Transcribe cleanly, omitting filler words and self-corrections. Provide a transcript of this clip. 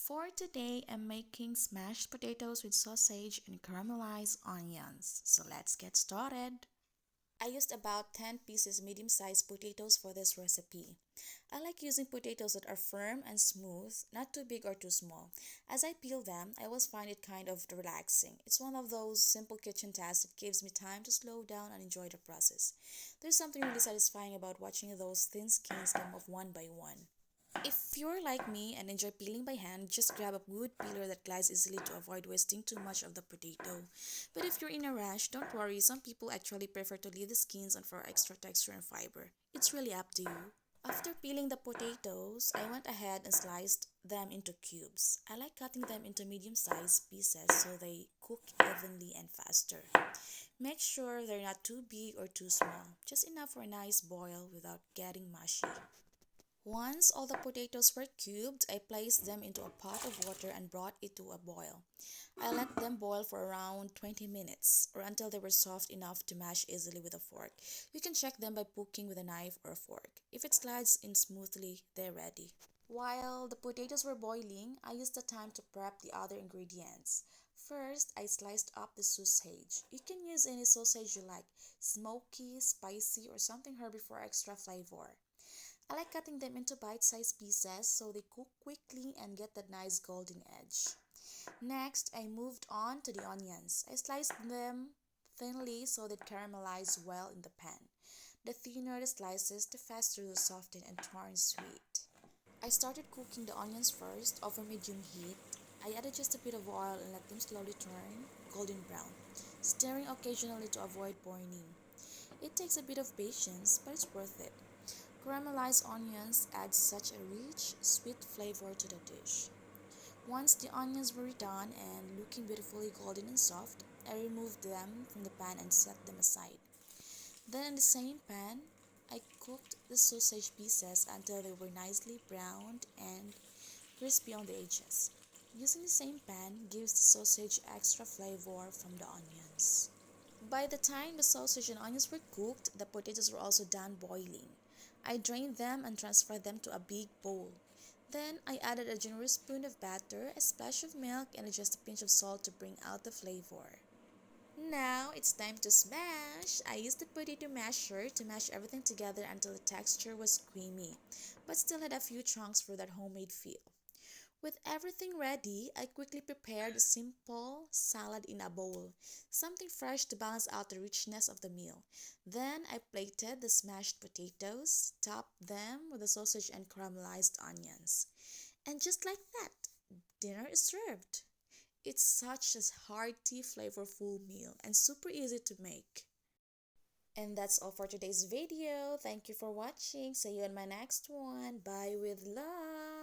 For today, I'm making smashed potatoes with sausage and caramelized onions. So let's get started. I used about 10 pieces medium-sized potatoes for this recipe. I like using potatoes that are firm and smooth, not too big or too small. As I peel them, I always find it kind of relaxing. It's one of those simple kitchen tasks that gives me time to slow down and enjoy the process. There's something really satisfying about watching those thin skins come off one by one. If you're like me and enjoy peeling by hand, just grab a wood peeler that glides easily to avoid wasting too much of the potato. But if you're in a rush, don't worry, some people actually prefer to leave the skins on for extra texture and fiber. It's really up to you. After peeling the potatoes, I went ahead and sliced them into cubes. I like cutting them into medium-sized pieces so they cook evenly and faster. Make sure they're not too big or too small, just enough for a nice boil without getting mushy. Once all the potatoes were cubed, I placed them into a pot of water and brought it to a boil. I let them boil for around 20 minutes or until they were soft enough to mash easily with a fork. You can check them by poking with a knife or a fork. If it slides in smoothly, they're ready. While the potatoes were boiling, I used the time to prep the other ingredients. First, I sliced up the sausage. You can use any sausage you like, smoky, spicy, or something herby for extra flavor. I like cutting them into bite-sized pieces so they cook quickly and get that nice golden edge. Next, I moved on to the onions. I sliced them thinly so they caramelize well in the pan. The thinner the slices, the faster they'll soften and turn sweet. I started cooking the onions first over medium heat. I added just a bit of oil and let them slowly turn golden brown, stirring occasionally to avoid burning. It takes a bit of patience, but it's worth it. Caramelized onions add such a rich, sweet flavor to the dish. Once the onions were done and looking beautifully golden and soft, I removed them from the pan and set them aside. Then in the same pan, I cooked the sausage pieces until they were nicely browned and crispy on the edges. Using the same pan gives the sausage extra flavor from the onions. By the time the sausage and onions were cooked, the potatoes were also done boiling. I drained them and transferred them to a big bowl. Then I added a generous spoon of batter, a splash of milk, and just a pinch of salt to bring out the flavor. Now it's time to smash! I used the potato masher to mash everything together until the texture was creamy, but still had a few chunks for that homemade feel. With everything ready, I quickly prepared a simple salad in a bowl, something fresh to balance out the richness of the meal. Then I plated the smashed potatoes, topped them with the sausage and caramelized onions. And just like that, dinner is served. It's such a hearty, flavorful meal and super easy to make. And that's all for today's video. Thank you for watching. See you in my next one. Bye with love.